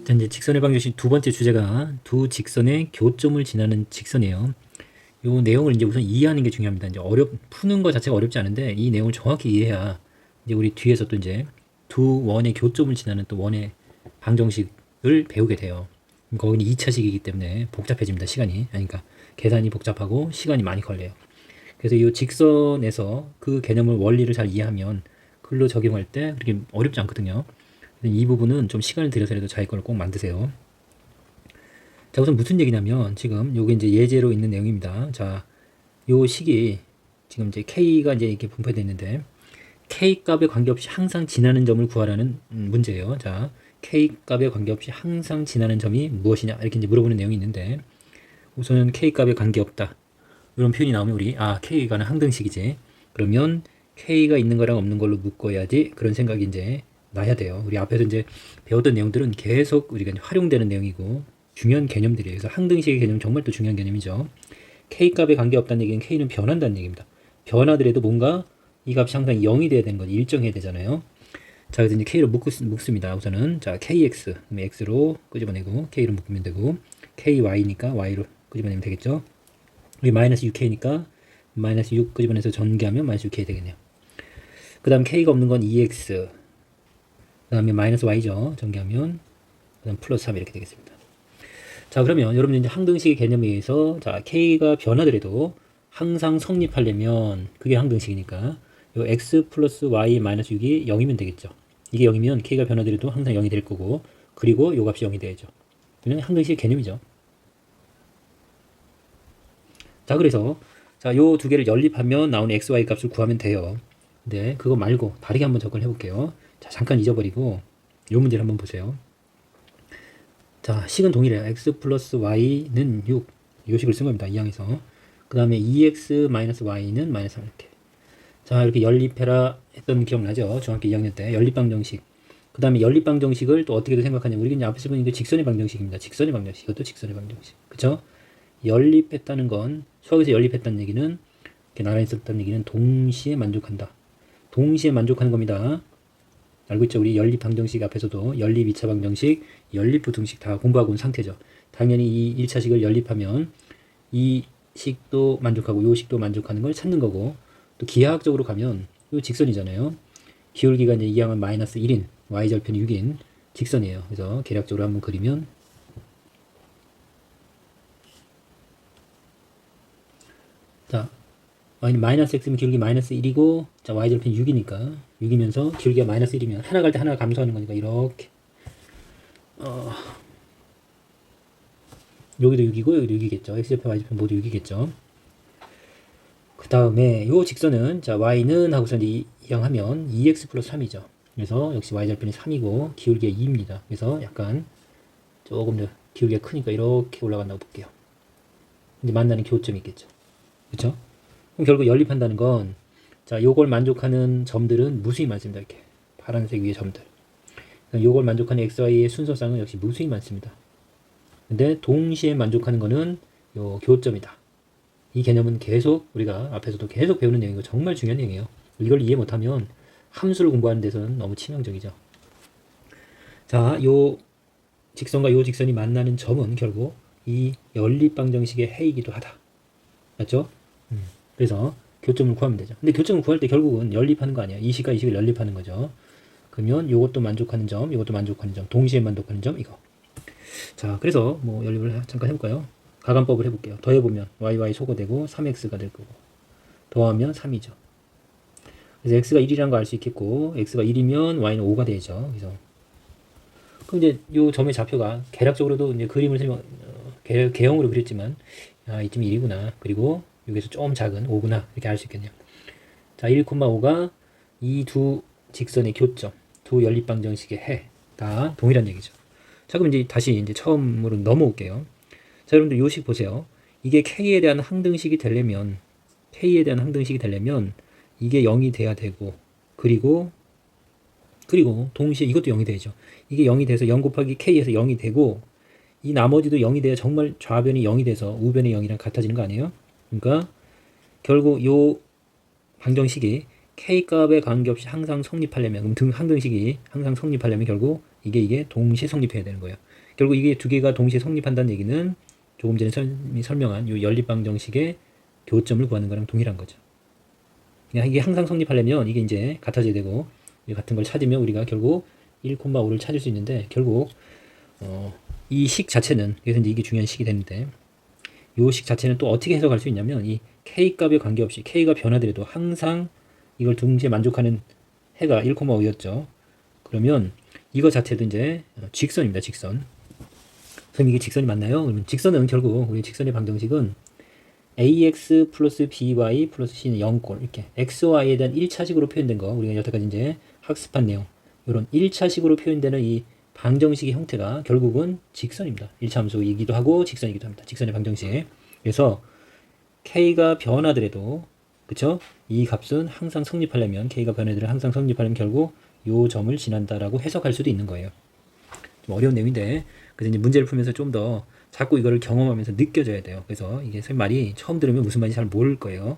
자, 이제 직선의 방정식 두 번째 주제가 두 직선의 교점을 지나는 직선이에요. 요 내용을 이제 우선 이해하는 게 중요합니다. 이제 푸는 것 자체가 어렵지 않은데 이 내용을 정확히 이해해야 이제 우리 뒤에서 또 이제 두 원의 교점을 지나는 또 원의 방정식을 배우게 돼요. 거기는 2차식이기 때문에 복잡해집니다. 시간이. 그러니까 계산이 복잡하고 시간이 많이 걸려요. 그래서 이 직선에서 그 개념을 원리를 잘 이해하면 글로 적용할 때 그렇게 어렵지 않거든요. 이 부분은 좀 시간을 들여서라도 자기 거를 꼭 만드세요. 자, 우선 무슨 얘기냐면 지금 요게 이제 예제로 있는 내용입니다. 자, 요 식이 지금 이제 K가 이제 이렇게 분포되어 있는데 K 값에 관계없이 항상 지나는 점을 구하라는 문제예요. 자, K 값에 관계없이 항상 지나는 점이 무엇이냐 이렇게 이제 물어보는 내용이 있는데 우선은 K 값에 관계없다 이런 표현이 나오면 우리 K가는 항등식이지. 그러면 K가 있는 거랑 없는 걸로 묶어야지 그런 생각이 이제 나야 돼요. 우리 앞에서 이제 배웠던 내용들은 계속 우리가 이제 활용되는 내용이고 중요한 개념들이에요. 그래서 항등식의 개념은 정말 또 중요한 개념이죠. K값에 관계없다는 얘기는 K는 변한다는 얘기입니다. 변하더라도 뭔가 이 값이 항상 0이 돼야 되는 거지. 일정해야 되잖아요. 자, 그래서 이제 K로 묶습니다. 우선은 자 KX, 그럼 X로 끄집어내고 K로 묶으면 되고 KY니까 Y로 끄집어내면 되겠죠. 여기 마이너스 6K니까 마이너스 6 끄집어내서 전개하면 마이너스 6K 되겠네요. 그 다음 K가 없는 건 2X, 그 다음에 마이너스 Y죠. 전개하면 그 다음 플러스 3 이렇게 되겠습니다. 자, 그러면 여러분 이제 항등식의 개념에 의해서 자 K가 변하더라도 항상 성립하려면 그게 항등식이니까 요 X 플러스 Y 마이너스 6이 0이면 되겠죠. 이게 0이면 K가 변하더라도 항상 0이 될 거고 그리고 요 값이 0이 돼야죠. 이건 항등식의 개념이죠. 자, 그래서 자, 요 두 개를 연립하면 나오는 x, y 값을 구하면 돼요. 근데 그거 말고 다르게 한번 접근을 해볼게요. 자, 잠깐 잊어버리고 요 문제를 한번 보세요. 자, 식은 동일해요. x 플러스 y는 6. 요 식을 쓴 겁니다. 이항에서. 그 다음에 2x 마이너스 y는 마이너스 3 이렇게. 자, 이렇게 연립해라 했던 기억나죠? 중학교 2학년 때 연립방정식. 그 다음에 연립방정식을 또 어떻게도 생각하냐면 우리가 이제 앞에서 보는 게 직선의 방정식입니다. 직선의 방정식. 이것도 직선의 방정식. 그쵸? 연립했다는 건 수학에서 연립했다는 얘기는 이렇게 나란히 썼다는 얘기는 동시에 만족한다. 동시에 만족하는 겁니다. 알고 있죠? 우리 연립 방정식 앞에서도 연립 2차 방정식, 연립 부등식 다 공부하고 온 상태죠. 당연히 이 1차식을 연립하면 이 식도 만족하고 요 식도 만족하는 걸 찾는 거고 또 기하학적으로 가면 요 직선이잖아요. 기울기가 이제 이항은 마이너스 1인 y절편 6인 직선이에요. 그래서 계략적으로 한번 그리면 자, y는 마이너스 x면 기울기 마이너스 1이고 자 y절편 6이니까 6이면서 기울기가 마이너스 1이면 하나 갈 때 하나 감소하는 거니까 이렇게 여기도 6이고 여기도 6이겠죠. x절편 y절편 모두 6이겠죠. 그 다음에 요 직선은 자 y는 하고서 이항하면 2x 플러스 3이죠. 그래서 역시 y절편이 3이고 기울기가 2입니다. 그래서 약간 조금 더 기울기가 크니까 이렇게 올라간다고 볼게요. 이제 만나는 교점이 있겠죠. 그쵸? 그럼 결국 연립한다는 건, 자, 요걸 만족하는 점들은 무수히 많습니다. 이렇게. 파란색 위에 점들. 요걸 만족하는 XY의 순서상은 역시 무수히 많습니다. 근데 동시에 만족하는 거는 요 교점이다. 이 개념은 계속 우리가 앞에서도 계속 배우는 내용이고 정말 중요한 내용이에요. 이걸 이해 못하면 함수를 공부하는 데서는 너무 치명적이죠. 자, 요 직선과 요 직선이 만나는 점은 결국 이 연립방정식의 해이기도 하다. 맞죠? 그래서 교점을 구하면 되죠. 근데 교점을 구할 때 결국은 연립하는 거 아니야. 이 식과 이 식을 연립하는 거죠. 그러면 이것도 만족하는 점, 이것도 만족하는 점, 동시에 만족하는 점, 이거. 자, 그래서 뭐 연립을 잠깐 해볼까요? 가감법을 해볼게요. 더해보면 yy 소거되고 3x가 될 거고 더하면 3이죠. 그래서 x가 1이라는 거 알 수 있겠고 x가 1이면 y는 5가 되죠. 그래서 그럼 이제 요 점의 좌표가 계략적으로도 이제 그림을 개형으로 그렸지만 이쯤이 1이구나. 그리고 여기서 좀 작은 5구나 이렇게 알 수 있겠네요. 자, 1,5가 이 두 직선의 교점, 두 연립방정식의 해 다 동일한 얘기죠. 자, 그럼 이제 다시 이제 처음으로 넘어올게요. 자, 여러분들 요식 보세요. 이게 K에 대한 항등식이 되려면 이게 0이 돼야 되고 그리고 동시에 이것도 0이 되죠. 이게 0이 돼서 0 곱하기 K에서 0이 되고 이 나머지도 0이 돼야 정말 좌변이 0이 돼서 우변의 0이랑 같아지는 거 아니에요? 그러니까 결국 요 방정식이 K값에 관계없이 항상 성립하려면 항등식이 항상 성립하려면 결국 이게 동시에 성립해야 되는 거예요. 결국 이게 두 개가 동시에 성립한다는 얘기는 조금 전에 설명한 이 연립방정식의 교점을 구하는 거랑 동일한 거죠. 그냥 이게 항상 성립하려면 이게 이제 같아져야 되고, 같은 걸 찾으면 우리가 결국 1,5를 찾을 수 있는데, 결국 이 식 자체는, 그래서 이제 이게 중요한 식이 되는데, 이 식 자체는 또 어떻게 해석할 수 있냐면, 이 k 값에 관계없이 k가 변하더라도 항상 이걸 동시에 만족하는 해가 1,5였죠. 그러면 이거 자체도 이제 직선입니다. 직선. 그럼 이게 직선이 맞나요? 그러면 직선은 결국 우리 직선의 방정식은 ax 플러스 by 플러스 c는 0꼴, 이렇게 xy에 대한 1차식으로 표현된 거, 우리가 여태까지 이제 학습한 내용, 이런 1차식으로 표현되는 이 방정식의 형태가 결국은 직선입니다. 1차 함수이기도 하고 직선이기도 합니다. 직선의 방정식. 그래서 k가 변하더라도, 그쵸? 이 값은 항상 성립하려면, k가 변하더라도 항상 성립하려면 결국 요 점을 지난다라고 해석할 수도 있는 거예요. 좀 어려운 내용인데, 그래서 이제 문제를 풀면서 좀 더 자꾸 이거를 경험하면서 느껴져야 돼요. 그래서 이게 선생님 말이 처음 들으면 무슨 말인지 잘 모를 거예요.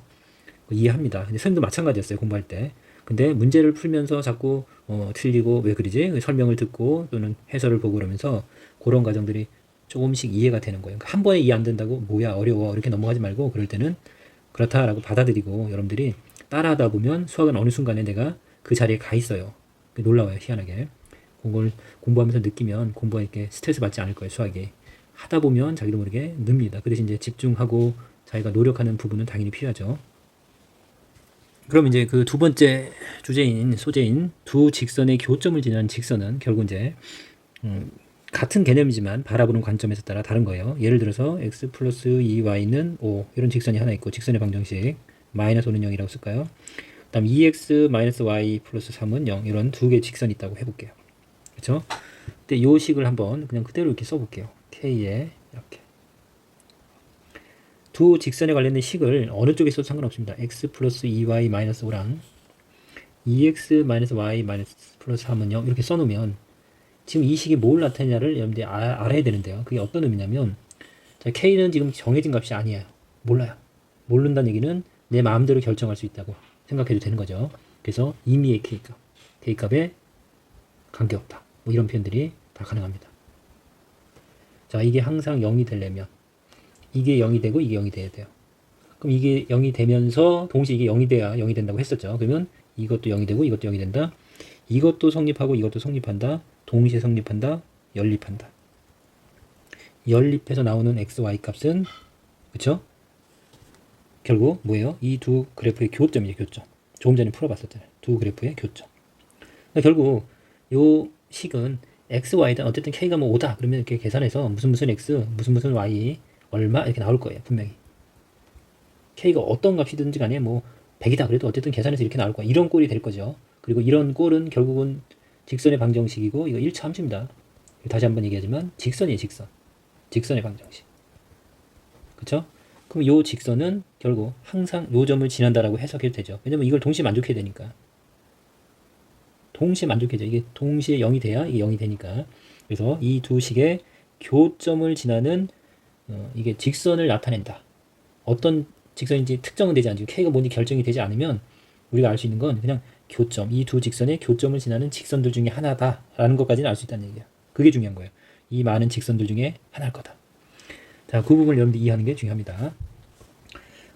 이해합니다. 근데 선생님도 마찬가지였어요, 공부할 때. 근데 문제를 풀면서 자꾸 틀리고 왜 그러지? 설명을 듣고 또는 해설을 보고 그러면서 그런 과정들이 조금씩 이해가 되는 거예요. 그러니까 한 번에 이해 안 된다고 뭐야 어려워 이렇게 넘어가지 말고, 그럴 때는 그렇다라고 받아들이고 여러분들이 따라하다 보면 수학은 어느 순간에 내가 그 자리에 가 있어요. 놀라워요, 희한하게. 그걸 공부하면서 느끼면 공부가 이렇게 스트레스 받지 않을 거예요, 수학이. 하다 보면 자기도 모르게 늡니다. 그 대신 이제 집중하고 자기가 노력하는 부분은 당연히 필요하죠. 그럼 이제 그 두 번째 주제인, 소재인 두 직선의 교점을 지나는 직선은 결국 이제 같은 개념이지만 바라보는 관점에서 따라 다른 거예요. 예를 들어서 x 플러스 2y는 5 이런 직선이 하나 있고, 직선의 방정식 마이너스 5는 0이라고 쓸까요? 그 다음 2x 마이너스 y 플러스 3은 0, 이런 두 개의 직선이 있다고 해볼게요. 그렇죠? 근데 요 식을 한번 그냥 그대로 이렇게 써볼게요. k에 이렇게 두 직선에 관련된 식을 어느 쪽에 써도 상관없습니다. x 플러스 2y 마이너스 5랑 2x 마이너스 y 마이너스 플러스 3은 0 이렇게 써놓으면 지금 이 식이 뭘 나타내냐를 여러분들이 알아야 되는데요. 그게 어떤 의미냐면, 자, k는 지금 정해진 값이 아니에요. 몰라요. 모른다는 얘기는 내 마음대로 결정할 수 있다고 생각해도 되는 거죠. 그래서 임의의 k값, k값에 관계없다. 뭐 이런 표현들이 다 가능합니다. 자, 이게 항상 0이 되려면 이게 0이 되고 이게 0이 돼야 돼요. 그럼 이게 0이 되면서 동시에 이게 0이 돼야 0이 된다고 했었죠. 그러면 이것도 0이 되고 이것도 0이 된다. 이것도 성립하고 이것도 성립한다. 동시에 성립한다. 연립한다. 연립해서 나오는 x, y 값은, 그쵸? 결국 뭐예요? 이 두 그래프의 교점이죠. 교점. 조금 전에 풀어봤었잖아요. 두 그래프의 교점. 그러니까 결국 요 식은 x, y든 어쨌든 k가 뭐 5다 그러면 이렇게 계산해서 무슨 x 무슨 y 얼마 이렇게 나올 거예요. 분명히. k가 어떤 값이든지 간에 뭐 100이다 그래도 어쨌든 계산해서 이렇게 나올 거야. 이런 꼴이 될 거죠. 그리고 이런 꼴은 결국은 직선의 방정식이고, 이거 1차 함수입니다. 다시 한번 얘기하지만 직선이에요. 직선. 직선의 방정식. 그쵸? 그럼 요 직선은 결국 항상 요 점을 지난다라고 해석해도 되죠. 왜냐면 이걸 동시에 만족해야 되니까. 동시에 만족해야죠. 이게 동시에 0이 돼야 이게 0이 되니까. 그래서 이 두 식의 교점을 지나는 이게 직선을 나타낸다. 어떤 직선인지 특정은 되지 않죠. k가 뭔지 결정이 되지 않으면 우리가 알 수 있는 건 그냥 교점, 이 두 직선의 교점을 지나는 직선들 중에 하나다라는 것까지는 알 수 있다는 얘기야. 그게 중요한 거예요. 이 많은 직선들 중에 하나일 거다. 자, 그 부분을 여러분들 이해하는 게 중요합니다.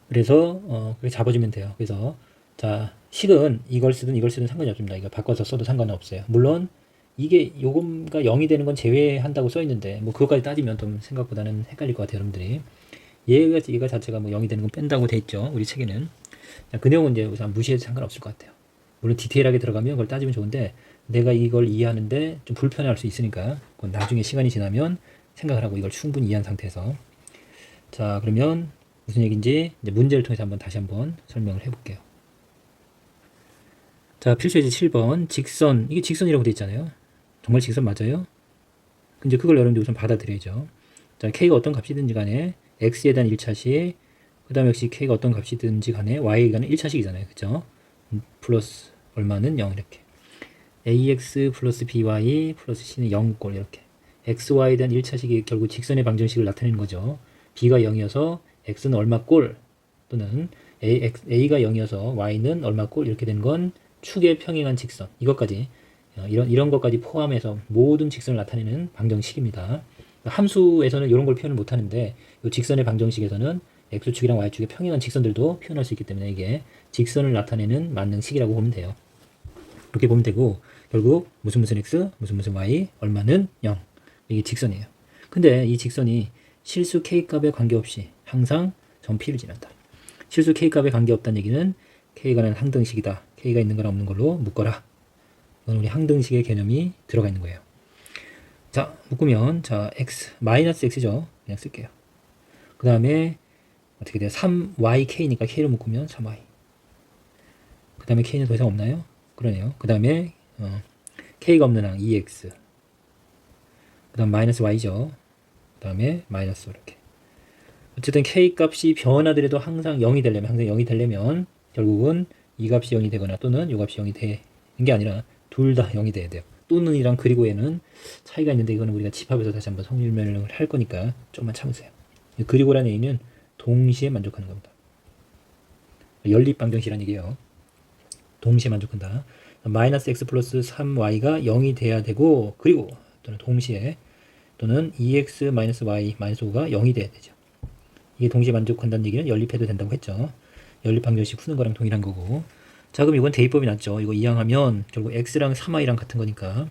그래서 그렇게 잡아주면 돼요. 그래서 자, 식은 이걸 쓰든 상관이 없습니다. 이거 바꿔서 써도 상관은 없어요. 물론 이게 요금가 0이 되는 건 제외한다고 써 있는데 뭐 그것까지 따지면 좀 생각보다는 헷갈릴 것 같아요, 여러분들이. 얘가 자체가 뭐 0이 되는 건 뺀다고 돼 있죠. 우리 책에는. 자, 그 내용은 이제 우선 무시해도 상관없을 것 같아요. 물론 디테일하게 들어가면 그걸 따지면 좋은데 내가 이걸 이해하는데 좀 불편할 수 있으니까 그건 나중에 시간이 지나면 생각을 하고 이걸 충분히 이해한 상태에서. 자, 그러면 무슨 얘기인지 이제 문제를 통해서 다시 한번 설명을 해볼게요. 자, 필수예제 7번 직선, 이게 직선이라고 돼 있잖아요. 정말 직선 맞아요? 이제 그걸 여러분들 우선 받아들여야죠. 자, k가 어떤 값이든지 간에 x에 대한 1차식, 그 다음에 역시 k가 어떤 값이든지 간에 y에 관한 1차식이잖아요. 그죠? 플러스 얼마는 0 이렇게. ax 플러스 by 플러스 c는 0꼴 이렇게. xy에 대한 1차식이 결국 직선의 방정식을 나타내는 거죠. b가 0이어서 x는 얼마꼴 또는 a가 0이어서 y는 얼마꼴 이렇게 되는 건 축에 평행한 직선. 이것까지 이런 것까지 포함해서 모든 직선을 나타내는 방정식입니다. 함수에서는 이런 걸 표현을 못 하는데 이 직선의 방정식에서는 x축이랑 y축의 평행한 직선들도 표현할 수 있기 때문에 이게 직선을 나타내는 만능식이라고 보면 돼요. 그렇게 보면 되고 결국 무슨 x 무슨 y 얼마는 0 이게 직선이에요. 근데 이 직선이 실수 k값에 관계없이 항상 점 p를 지난다. 실수 k값에 관계없다는 얘기는 k가 는 항등식이다. k가 있는 거나 없는 걸로 묶어라. 이건 우리 항등식의 개념이 들어가 있는 거예요. 자, 묶으면 자 x 마이너스 x죠. 그냥 쓸게요. 그 다음에 어떻게 돼요? 3yk니까 k를 묶으면 3y. 그 다음에 k는 더 이상 없나요? 그러네요. 그 다음에 k가 없는 항 2x. 그 다음 마이너스 y죠. 그 다음에 마이너스 이렇게. 어쨌든 k 값이 변하더라도 항상 0이 되려면 결국은 이 값이 0이 되거나 또는 이 값이 0이 되는 게 아니라 둘 다 0이 돼야 돼요. 또는이랑 그리고에는 차이가 있는데 이거는 우리가 집합에서 다시 한번 성질명령을 할 거니까 좀만 참으세요. 그리고라는 A는 동시에 만족하는 겁니다. 연립방정식이라는 얘기예요. 동시에 만족한다. 마이너스 x 플러스 3y가 0이 돼야 되고 그리고 또는 동시에 또는 2x 마이너스 y 마이너스 5가 0이 돼야 되죠. 이게 동시에 만족한다는 얘기는 연립해도 된다고 했죠. 연립방정식 푸는 거랑 동일한 거고. 자, 그럼 이건 대입법이 낫죠. 이거 이항하면 결국 x랑 3i랑 같은 거니까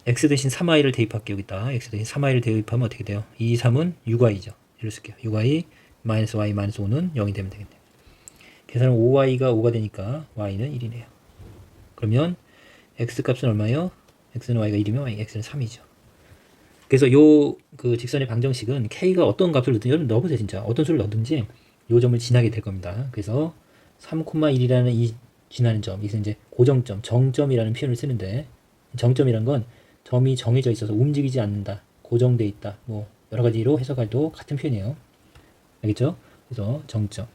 x 대신 3i를 대입할게요. 여기다 x 대신 3i를 대입하면 어떻게 돼요? 2, 3은 6i죠. 이를 쓸게요. 6i 마이너스 y 마이너스 5는 0이 되면 되겠네요. 계산은 5i가 5가 되니까 y는 1이네요. 그러면 x 값은 얼마예요? x는 y가 1이면 x는 3이죠. 그래서 요 그 직선의 방정식은 k가 어떤 값을 넣어보세요. 진짜 어떤 수를 넣든지 요 점을 지나게 될 겁니다. 그래서 3,1이라는 이 지나는 점, 이것은 이제 고정점, 정점이라는 표현을 쓰는데 정점이란 건 점이 정해져 있어서 움직이지 않는다, 고정돼 있다, 뭐 여러 가지로 해석해도 같은 표현이에요. 알겠죠? 그래서 정점.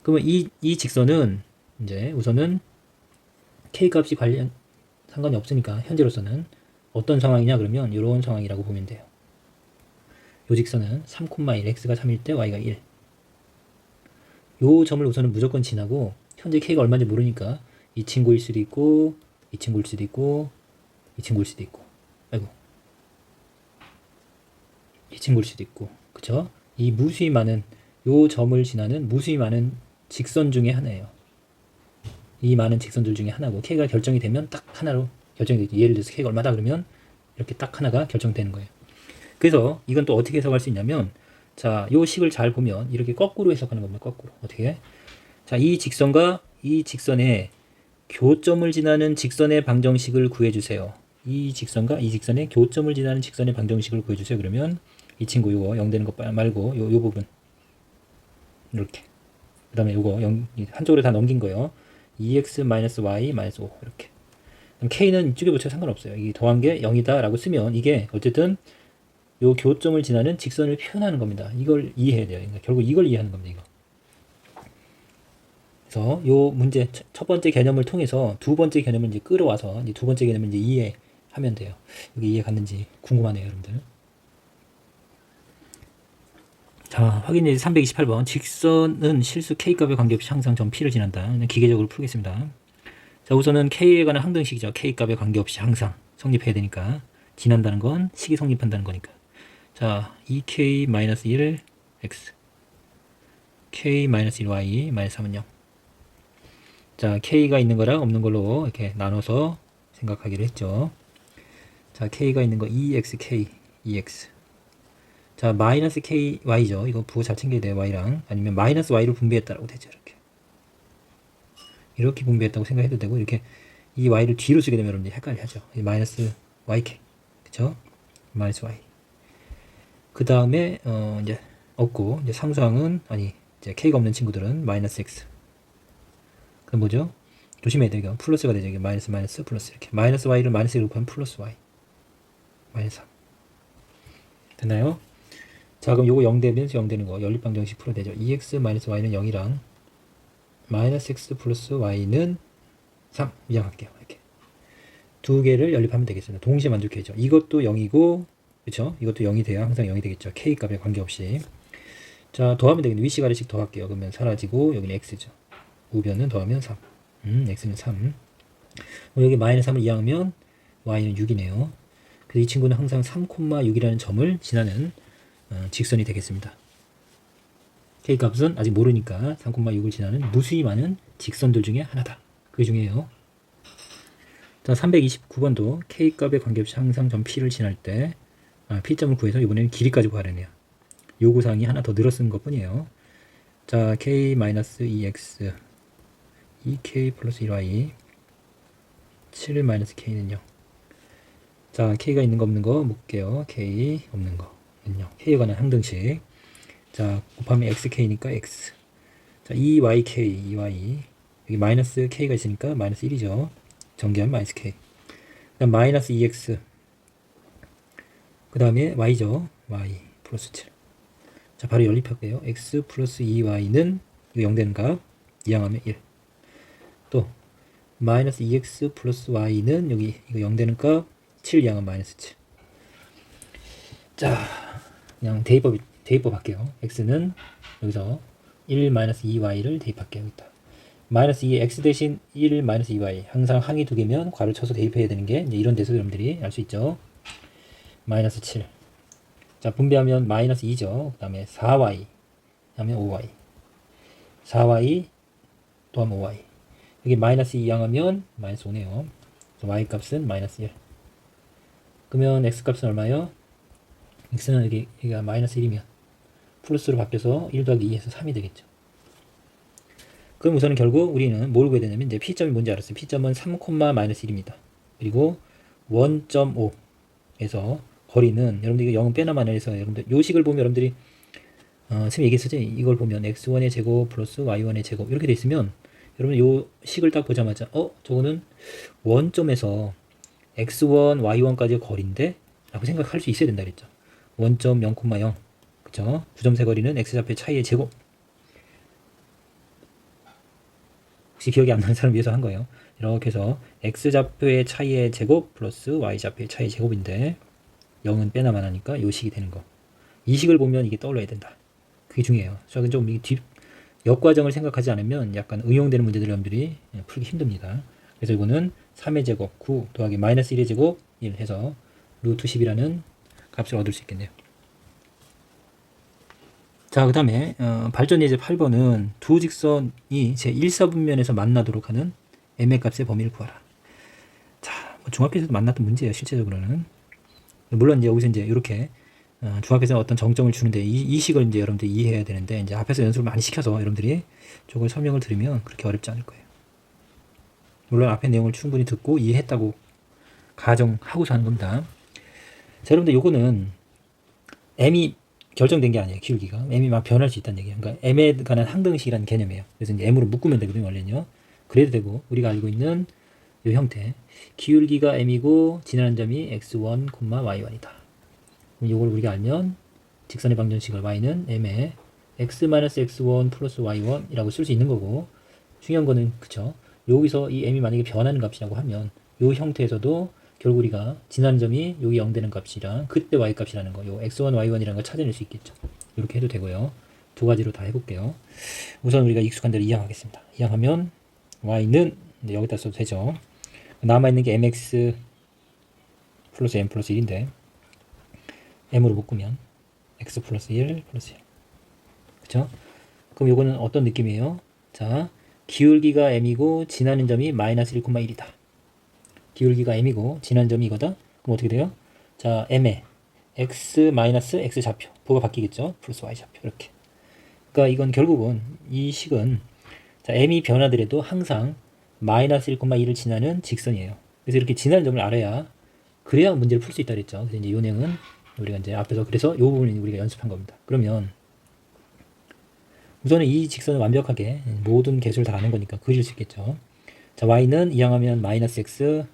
그러면 이 직선은 이제 우선은 k 값이 상관이 없으니까 현재로서는 어떤 상황이냐 그러면 이런 상황이라고 보면 돼요. 요 직선은 3,1 x가 3일 때 y가 1. 요 점을 우선은 무조건 지나고 현재 k가 얼마인지 모르니까 이 친구일 수도 있고 이 친구일 수도 있고 이 친구일 수도 있고 아이고 이 친구일 수도 있고 그쵸? 이 무수히 많은 요 점을 지나는 무수히 많은 직선 중에 하나예요. 이 많은 직선들 중에 하나고 k가 결정이 되면 딱 하나로 결정이 되죠. 예를 들어서 k가 얼마다 그러면 이렇게 딱 하나가 결정되는 거예요. 그래서 이건 또 어떻게 해석할 수 있냐면 자, 요 식을 잘 보면 이렇게 거꾸로 해석하는 겁니다. 거꾸로. 어떻게? 자, 이 직선과 이 직선의 교점을 지나는 직선의 방정식을 구해주세요. 이 직선과 이 직선의 교점을 지나는 직선의 방정식을 구해주세요. 그러면 이 친구 요거 0 되는 것 말고 요 부분 이렇게. 그 다음에 요거 한쪽으로 다 넘긴 거예요. 2x-y-5 이렇게. k는 이쪽에 붙여 상관없어요. 이 더한 게 0이다 라고 쓰면 이게 어쨌든 요 교점을 지나는 직선을 표현하는 겁니다. 이걸 이해해야 돼요. 그러니까 결국 이걸 이해하는 겁니다. 이거. 그래서 요 문제 첫 번째 개념을 통해서 두 번째 개념을 이제 끌어와서 이제 두 번째 개념을 이제 이해하면 돼요. 여기 이해 갔는지 궁금하네요, 여러분들. 자, 확인해 328번. 직선은 실수 k값에 관계없이 항상 점 p를 지난다. 기계적으로 풀겠습니다. 자, 우선은 k에 관한 항등식이죠. k값에 관계없이 항상 성립해야 되니까 지난다는 건 식이 성립한다는 거니까. 자, 2k-1 x k-1y -3은 0. 자, k가 있는 거랑 없는 걸로 이렇게 나눠서 생각하기로 했죠. 자, k가 있는 거 2xk 2x. 자, 마이너스 ky죠. 이거 부호 잘 챙겨야 돼요. y랑 아니면 마이너스 y로 분배했다라고 되죠. 이렇게 분배했다고 생각해도 되고 이렇게 이 y를 뒤로 쓰게 되면 여러분들이 헷갈려 하죠. 마이너스 yk 그쵸? 마이너스 y. 그 다음에 이제 없고 이제 상수항은 아니 이제 k가 없는 친구들은 마이너스 x. 그럼 뭐죠? 조심해야 돼요. 플러스가 되죠. 이게 마이너스 플러스 이렇게 마이너스 y를 마이너스 1로 곱하면 플러스 y 마이너스 3. 됐나요? 자, 그럼 요거 0 되면 0 되는 거 연립방정식 풀어야 되죠. 2x 마이너스 y는 0이랑 마이너스 x 플러스 y는 3 이항할게요. 이렇게 두 개를 연립하면 되겠습니다. 동시에 만족해야죠. 이것도 0이고 그렇죠? 이것도 0이 돼야 항상 0이 되겠죠. k 값에 관계없이. 자, 더하면 되겠네. 위식 아래식 더할게요. 그러면 사라지고 여기는 x죠. 우변은 더하면 3. x는 3. 여기 마이너스 3을 이항하면 y는 6이네요. 그래서 이 친구는 항상 3,6이라는 점을 지나는 직선이 되겠습니다. k 값은 아직 모르니까 3,6을 지나는 무수히 많은 직선들 중에 하나다. 그 중에요. 자, 329번도 k 값에 관계없이 항상 점 p를 지날 때 p점을 구해서 이번에는 길이까지 구하려네요. 요구사항이 하나 더 늘어쓴 것 뿐이에요. 자, k-2x 2k 플러스 1y 7 마이너스 k는 0. 자, k가 있는 거 없는 거 볼게요. k 없는 거 0. k에 관한 항등식. 자, 곱하면 xk니까 x. 자, 2yk 2y 여기 마이너스 k가 있으니까 마이너스 1이죠. 전개하면 마이너스 k. 그다음 마이너스 2x. 그 다음에 y죠. y 플러스 7. 자, 바로 연립할게요. x 플러스 2y는 이거 0 되는 값 이항하면 1. 또 마이너스 2x 플러스 y는 여기 이거 0 되는 값 7 이항하면 마이너스 7. 자, 그냥 대입법 할게요. x는 여기서 1 마이너스 2y를 대입할게요. 여기다. 마이너스 2 x 대신 1 마이너스 2y 항상 항이 두 개면 괄호 쳐서 대입해야 되는 게 이제 이런 데서 여러분들이 알 수 있죠. 마이너스 7. 자, 분배하면 마이너스 2죠. 그 다음에 4y 하면 5y 4y 또 하면 5y 여기 마이너스 2 양하면 마이너스 5네요. y 값은 마이너스 1. 그러면 x 값은 얼마요? x는 여기가 마이너스 1이면 플러스로 바뀌어서 1 더하기 2에서 3이 되겠죠. 그럼 우선은 결국 우리는 뭘 구해야 되냐면 이제 p점이 뭔지 알았어요. p점은 3, 마이너스 1입니다. 그리고 1.5에서 거리는 여러분들 이거 0은 빼나마나 해서 여러분들 요 식을 보면 여러분들이 선생님 얘기했었죠. 이걸 보면 x1의 제곱 플러스 y1의 제곱 이렇게 돼 있으면 여러분 요 식을 딱 보자마자 저거는 원점에서 x1, y1까지의 거리인데 라고 생각할 수 있어야 된다 그랬죠. 1.0,0 그쵸? 부점세 거리는 x좌표의 차이의 제곱. 혹시 기억이 안 나는 사람 위해서 한 거예요. 이렇게 해서 x좌표의 차이의 제곱 플러스 y좌표의 차이의 제곱인데 0은 빼나만 하니까 이 식이 되는 거. 이 식을 보면 이게 떠올라야 된다. 그게 중요해요. 저는 좀 역과정을 생각하지 않으면 약간 응용되는 문제들 여러분들이 풀기 힘듭니다. 그래서 이거는 3의 제곱 9 더하기 마이너스 1의 제곱 1 해서 루트 10이라는 값을 얻을 수 있겠네요. 자, 그 다음에 발전 예제 8번은 두 직선이 제 1사분면에서 만나도록 하는 m의 값의 범위를 구하라. 자, 중학교에서도 만났던 문제예요. 실제적으로는. 물론 이제 여기서 이제 이렇게 중학교에서 어떤 정점을 주는데 이 식을 이제 여러분들이 이해해야 되는데 이제 앞에서 연습을 많이 시켜서 여러분들이 저걸 설명을 들으면 그렇게 어렵지 않을 거예요. 물론 앞에 내용을 충분히 듣고 이해했다고 가정하고서 하는 겁니다. 자, 여러분들 요거는 m이 결정된 게 아니에요. 기울기가 m이 막 변할 수 있다는 얘기예요. 그러니까 m에 관한 항등식이라는 개념이에요. 그래서 이제 m으로 묶으면 되거든요. 원래는요. 그래도 되고 우리가 알고 있는 이 형태 기울기가 m이고 지나는 점이 x1, y1이다. 그럼 이걸 우리가 알면 직선의 방정식을 y는 m에 x-x1 플러스 y1이라고 쓸 수 있는 거고 중요한 거는 그쵸. 여기서 이 m이 만약에 변하는 값이라고 하면 이 형태에서도 결국 우리가 지나는 점이 여기 0 되는 값이랑 그때 y 값이라는 거, 요 x1, y1이라는 걸 찾아낼 수 있겠죠. 이렇게 해도 되고요. 두 가지로 다 해볼게요. 우선 우리가 익숙한 대로 이항하겠습니다. 이항하면 y는 여기다 써도 되죠. 남아있는 게 mx 플러스 m 플러스 1인데 m으로 묶으면 x 플러스 1 플러스 1 그쵸? 그럼 요거는 어떤 느낌이에요? 자, 기울기가 m이고 지나는 점이 마이너스 1,1이다. 기울기가 m이고 지나는 점이 이거다. 그럼 어떻게 돼요? 자, m에 x 마이너스 x 좌표 부가 바뀌겠죠? 플러스 y 좌표 이렇게. 그러니까 이건 결국은 이 식은 자, m이 변하더라도 항상 마이너스 1,2를 지나는 직선이에요. 그래서 이렇게 지나는 점을 알아야 그래야 문제를 풀 수 있다 그랬죠. 그래서 이제 요 내용은 우리가 이제 앞에서 그래서 요 부분을 우리가 연습한 겁니다. 그러면 우선은 이 직선을 완벽하게 모든 개수를 다 아는 거니까 그릴 수 있겠죠. 자, y는 이항하면 마이너스 x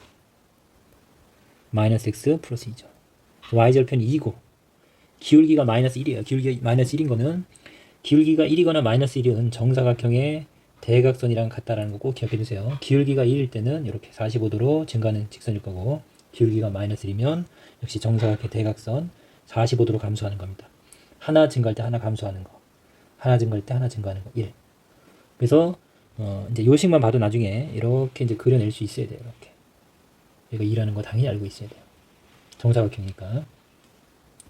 플러스 2죠. y절편이 2고 기울기가 마이너스 1이에요. 기울기가 마이너스 1인 거는 기울기가 1이거나 마이너스 1은 정사각형의 대각선이랑 같다라는 거 꼭 기억해 두세요. 기울기가 1일 때는 이렇게 45도로 증가하는 직선일 거고 기울기가 마이너스 1이면 역시 정사각형 대각선 45도로 감소하는 겁니다. 하나 증가할 때 하나 감소하는 거. 하나 증가할 때 하나 증가하는 거. 1. 그래서 이제 요식만 봐도 나중에 이렇게 이제 그려낼 수 있어야 돼요. 이렇게. 얘가 2라는 거 당연히 알고 있어야 돼요. 정사각형이니까.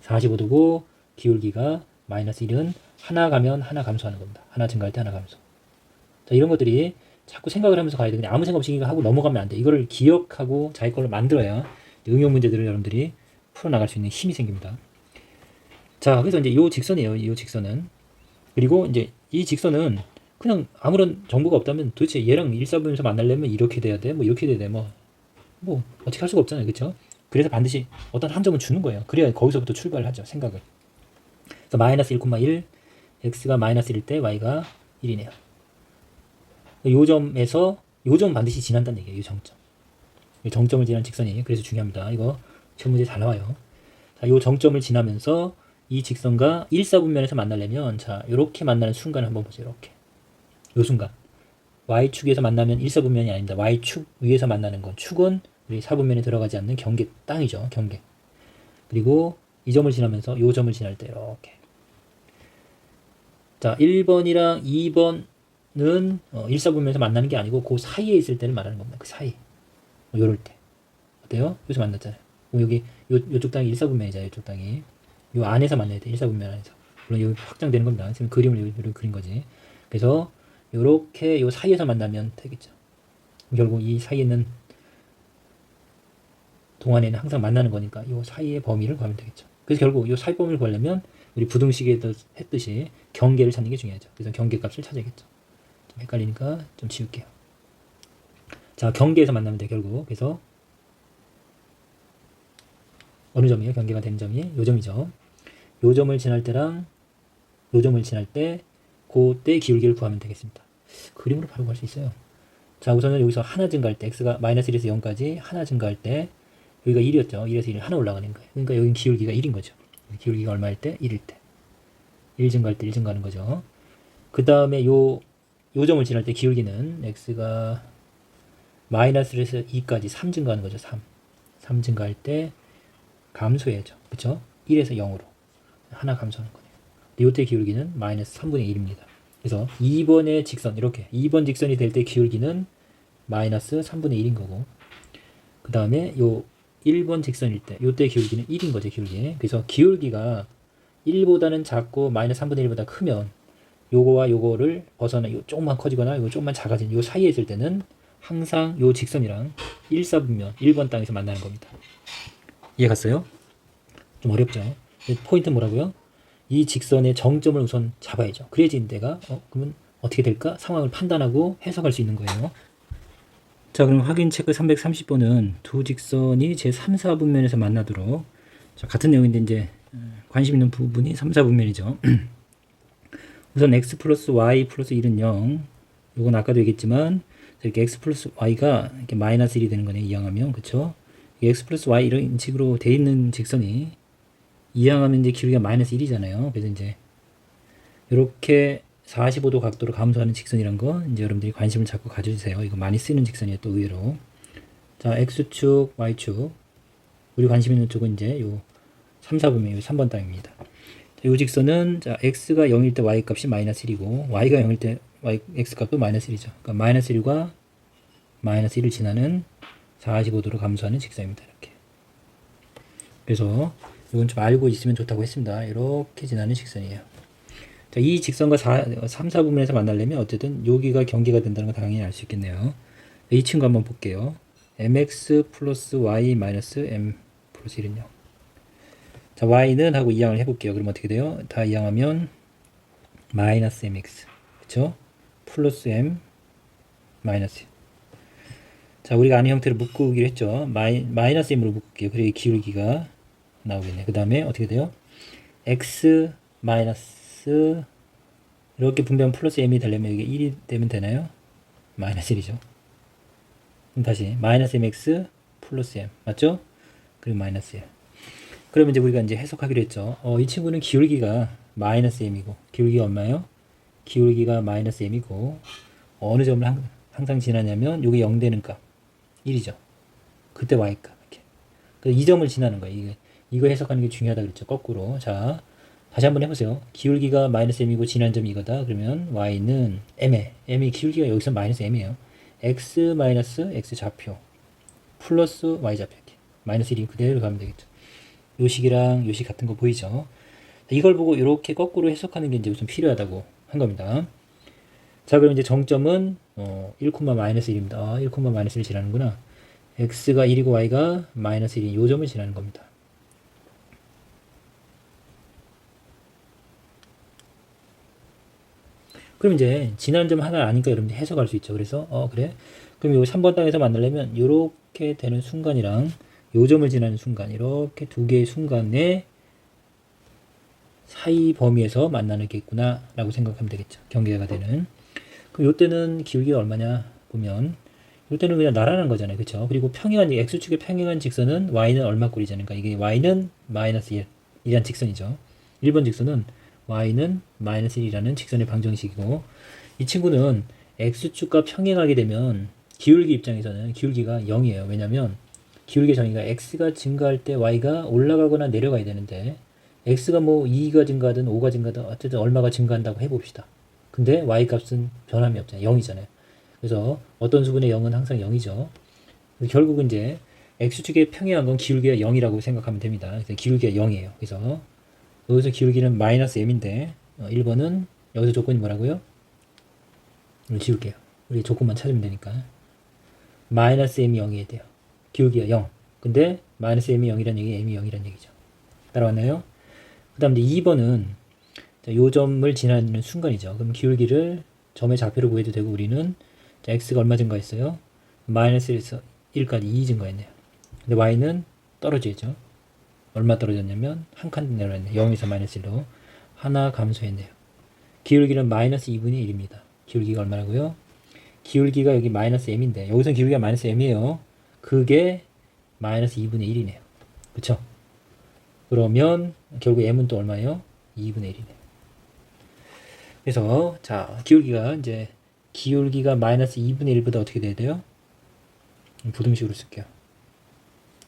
45도고 기울기가 마이너스 1은 하나 가면 하나 감소하는 겁니다. 하나 증가할 때 하나 감소. 자, 이런 것들이 자꾸 생각을 하면서 가야 돼. 그냥 아무 생각 없이 하고 넘어가면 안 돼. 이거를 기억하고 자기 걸로 만들어야 응용 문제들을 여러분들이 풀어나갈 수 있는 힘이 생깁니다. 자, 그래서 이제 요 직선이에요. 이 직선은. 그리고 이제 이 직선은 그냥 아무런 정보가 없다면 도대체 얘랑 일사분면서 만나려면 이렇게 돼야 돼. 뭐 이렇게 돼야 돼. 뭐 어떻게 할 수가 없잖아요. 그렇죠? 그래서 반드시 어떤 한 점은 주는 거예요. 그래야 거기서부터 출발을 하죠. 생각을. 그래서 마이너스 1,1 x가 마이너스 1일 때 y가 1이네요. 요 점에서 요 점 반드시 지난다는 얘기예요. 이 정점. 이 정점을 지난 직선이 그래서 중요합니다. 이거 시험 문제 잘 나와요. 자, 요 정점을 지나면서 이 직선과 일사분면에서 만나려면 자, 요렇게 만나는 순간을 한번 보세요. 이렇게. 요 순간. y축에서 만나면 일사분면이 아닙니다. y축 위에서 만나는 건 축은 우리 사분면에 들어가지 않는 경계 땅이죠. 경계. 그리고 이 점을 지나면서 요 점을 지날 때 이렇게. 자, 1번이랑 2번은 일사분면에서 만나는 게 아니고 그 사이에 있을 때를 말하는 겁니다. 그 사이. 요럴 때. 어때요? 여기서 만났잖아요. 여기 요쪽 땅이 일사분면이잖아요. 요쪽 땅이. 요 안에서 만나야 돼. 일사분면 안에서. 물론 여기 확장되는 겁니다. 지금 그림을 이렇게 그린 거지. 그래서 요렇게 요 사이에서 만나면 되겠죠. 결국 이 사이에는 동안에는 항상 만나는 거니까 요 사이의 범위를 구하면 되겠죠. 그래서 결국 요 사이 범위를 구하려면 우리 부등식에도 했듯이 경계를 찾는 게 중요하죠. 그래서 경계값을 찾아야겠죠. 좀 헷갈리니까 좀 지울게요. 자, 경계에서 만나면 돼 결국. 그래서 어느 점이에요? 경계가 되는 점이 요 점이죠. 요 점을 지날 때랑 요 점을 지날 때 그때 기울기를 구하면 되겠습니다. 그림으로 바로 구할 수 있어요. 자, 우선은 여기서 하나 증가할 때 x가 마이너스 1에서 0까지 하나 증가할 때 여기가 1이었죠. 1에서 1 하나 올라가는 거예요. 그러니까 여긴 기울기가 1인 거죠. 기울기가 얼마일 때? 1일 때. 1 증가할 때 1 증가하는 거죠. 그 다음에 요 점을 지날 때 기울기는 x가 마이너스 1에서 2까지 3 증가하는 거죠. 3 증가할 때 감소해야죠. 그쵸? 1에서 0으로 하나 감소하는 거네요. 이때 기울기는 마이너스 3분의 1입니다. 그래서 2번의 직선 이렇게 2번 직선이 될 때 기울기는 마이너스 3분의 1인 거고 그 다음에 요 1번 직선일 때 요때 기울기는 1인 거죠. 기울기. 그래서 기울기가 1보다는 작고 마이너스 3분의 1보다 크면 요거와 요거를 벗어나 요 조금만 커지거나 요거 조금만 작아진 요 사이에 있을 때는 항상 요 직선이랑 일사분면 1번 땅에서 만나는 겁니다. 이해 갔어요? 좀 어렵죠? 포인트 뭐라고요? 이 직선의 정점을 우선 잡아야죠. 그래야지 내가 그러면 어떻게 될까? 상황을 판단하고 해석할 수 있는 거예요. 자, 그럼 확인 체크 330번은 두 직선이 제 3, 4분면에서 만나도록 자, 같은 내용인데 이제 관심 있는 부분이 3, 4분면이죠. 우선 x 플러스 y 플러스 1은 0. 이건 아까도 얘기했지만 이렇게 x 플러스 y가 이렇게 마이너스 1이 되는 거네. 이항하면 그쵸? x 플러스 y 이런 식으로 돼 있는 직선이 이항하면 이제 기울기가 마이너스 1이잖아요. 그래서 이제 이렇게 45도 각도로 감소하는 직선이란 거 이제 여러분들이 관심을 자꾸 가져주세요. 이거 많이 쓰는 직선이에요. 또 의외로. 자, x축, y축. 우리 관심 있는 쪽은 이제 요 3, 4분면 요 3번 땅입니다. 자, 요 직선은 자, x가 0일 때 y 값이 마이너스 1이고 y가 0일 때 x 값도 마이너스 1이죠. 그러니까 마이너스 1과 마이너스 1을 지나는 45도로 감소하는 직선입니다. 이렇게. 그래서 이건 좀 알고 있으면 좋다고 했습니다. 이렇게 지나는 직선이에요. 자, 이 직선과 3, 4분면에서 만나려면 어쨌든 여기가 경계가 된다는 거 당연히 알 수 있겠네요. 이 친구 한번 볼게요. mx 플러스 y 마이너스 m 플러스 1은요. 자, y는 하고 이항을 해볼게요. 그럼 어떻게 돼요? 다 이항하면 마이너스 mx 그쵸? 플러스 m 마이너스 1. 자, 우리가 아는 형태로 묶기로 했죠. 마이너스 m으로 묶을게요. 그래 기울기가 나오겠네. 그 다음에 어떻게 돼요? x 마이너스 이렇게 분배하면 플러스 m이 되려면 이게 1이 되면 되나요? 마이너스 1이죠. 그럼 다시 마이너스 mx 플러스 m 맞죠? 그리고 마이너스 1. 그러면 이제 우리가 이제 해석하기로 했죠. 이 친구는 기울기가 마이너스 m이고 기울기가 얼마예요? 기울기가 마이너스 m이고 어느 점을 항상 지나냐면 여기 0 되는 값 1이죠. 그때 y값 이렇게. 이 점을 지나는 거예요. 이거 해석하는 게 중요하다 그랬죠. 거꾸로. 자, 다시 한번 해보세요. 기울기가 마이너스 m이고 지난 점이 이거다. 그러면 y는 m에 m이 기울기가 여기서 마이너스 m이에요. x 마이너스 x 좌표 플러스 y 좌표 이렇게 마이너스 1이 그대로 가면 되겠죠. 요 식이랑 요 식 같은 거 보이죠? 이걸 보고 이렇게 거꾸로 해석하는 게 이제 우선 필요하다고 한 겁니다. 자, 그럼 이제 정점은 1, 마이너스 1입니다. 아, 1, 마이너스 1 지나는구나. x가 1이고 y가 마이너스 1인 요 점을 지나는 겁니다. 그럼 이제 지나는 점 하나 아니까 여러분들 해석할 수 있죠. 그래서 그래? 그럼 요 3번 땅에서 만나려면 요렇게 되는 순간이랑 요 점을 지나는 순간 이렇게 두 개의 순간의 사이 범위에서 만나는 게 있구나 라고 생각하면 되겠죠. 경계가 되는. 그럼 요때는 기울기가 얼마냐 보면 요때는 그냥 나란한 거잖아요. 그쵸? 그리고 평행한 x축의 평행한 직선은 y는 얼마 꼴이잖아요. 그러니까 이게 y는 마이너스 1 이란 직선이죠. 1번 직선은 y는 마이너스 1이라는 직선의 방정식이고 이 친구는 x축과 평행하게 되면 기울기 입장에서는 기울기가 0이에요. 왜냐면 기울기 정의가 x가 증가할 때 y가 올라가거나 내려가야 되는데 x가 뭐 2가 증가하든 5가 증가하든 어쨌든 얼마가 증가한다고 해봅시다. 근데 y 값은 변함이 없잖아요. 0이잖아요. 그래서 어떤 수분의 0은 항상 0이죠. 결국은 이제 x축의 평행한 건 기울기가 0이라고 생각하면 됩니다. 그래서 기울기가 0이에요. 그래서 여기서 기울기는 마이너스 m인데 1번은 여기서 조건이 뭐라고요? 이걸 지울게요. 우리 조건만 찾으면 되니까 마이너스 m이 0이어야 돼요. 기울기가 0. 근데 마이너스 m이 0이란 얘기, m이 0이란 얘기죠. 따라왔나요? 그 다음 이제 2번은 요 점을 지나는 순간이죠. 그럼 기울기를 점의 좌표로 구해도 되고 우리는 x가 얼마 증가했어요? 마이너스 1에서 1까지 2 증가했네요. 근데 y는 떨어지죠. 얼마 떨어졌냐면 한 칸 내려왔네요. 0에서 마이너스 1로 하나 감소했네요. 기울기는 마이너스 2분의 1입니다. 기울기가 얼마라고요? 기울기가 여기 마이너스 m인데 여기서 기울기가 마이너스 m이에요. 그게 마이너스 2분의 1이네요. 그쵸? 그러면 결국 m은 또 얼마예요? 2분의 1이네요. 그래서 자 기울기가 마이너스 2분의 1보다 어떻게 돼야 돼요? 부등식으로 쓸게요.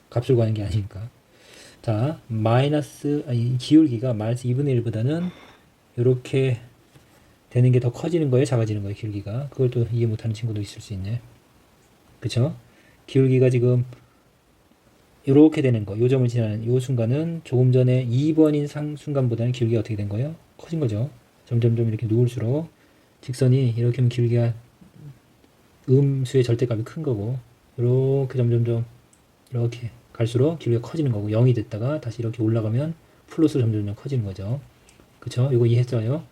값을 구하는 게 아니니까. 자 기울기가 마이너스 2분의 1보다는 이렇게 되는 게 더 커지는 거예요? 작아지는 거예요? 기울기가. 그걸 또 이해 못하는 친구도 있을 수 있네. 그쵸? 기울기가 지금 이렇게 되는 거, 요 점을 지나는 요 순간은 조금 전에 2번인 순간보다는 기울기가 어떻게 된 거예요? 커진 거죠. 점점점 이렇게 누울수록 직선이 이렇게 하면 기울기가 음수의 절대값이 큰 거고 이렇게 점점점 이렇게 갈수록 기울기가 커지는 거고 0이 됐다가 다시 이렇게 올라가면 플러스로 점점점 커지는 거죠. 그쵸? 이거 이해했어요?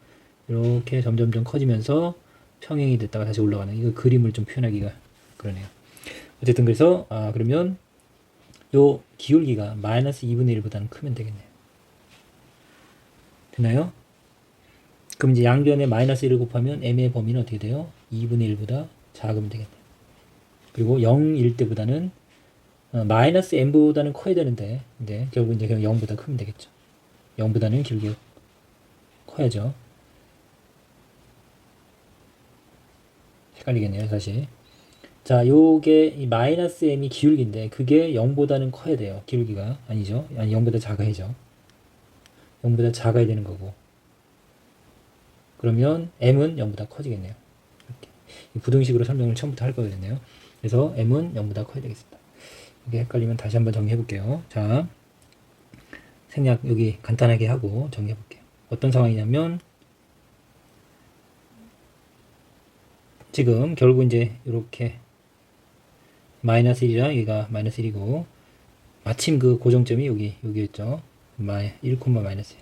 이렇게 점점점 커지면서 평행이 됐다가 다시 올라가는 이거 그림을 좀 표현하기가 그러네요. 어쨌든 그래서 그러면 요 기울기가 마이너스 2분의 1보다는 크면 되겠네요. 됐나요? 그럼 이제 양변에 마이너스 1을 곱하면 m의 범위는 어떻게 돼요? 2분의 1보다 작으면 되겠네요. 그리고 0일 때보다는 마이너스 m보다는 커야 되는데 근데 결국 이제 그냥 0보다 크면 되겠죠. 0보다는 기울기가 커야죠. 헷갈리겠네요, 사실. 자, 요게 이 마이너스 m이 기울기인데 그게 0보다는 커야 돼요. 기울기가 아니죠. 아니 0보다 작아야죠. 0보다 작아야 되는 거고. 그러면 m은 0보다 커지겠네요. 이렇게. 부등식으로 설명을 처음부터 할 거거든요. 그래서 m은 0보다 커야 되겠습니다. 이게 헷갈리면 다시 한번 정리해 볼게요. 자, 생략 여기 간단하게 하고 정리해 볼게요. 어떤 상황이냐면 지금 결국 이제 이렇게 마이너스 1이랑 여기가 마이너스 1이고 마침 그 고정점이 여기였죠. 1, 마이너스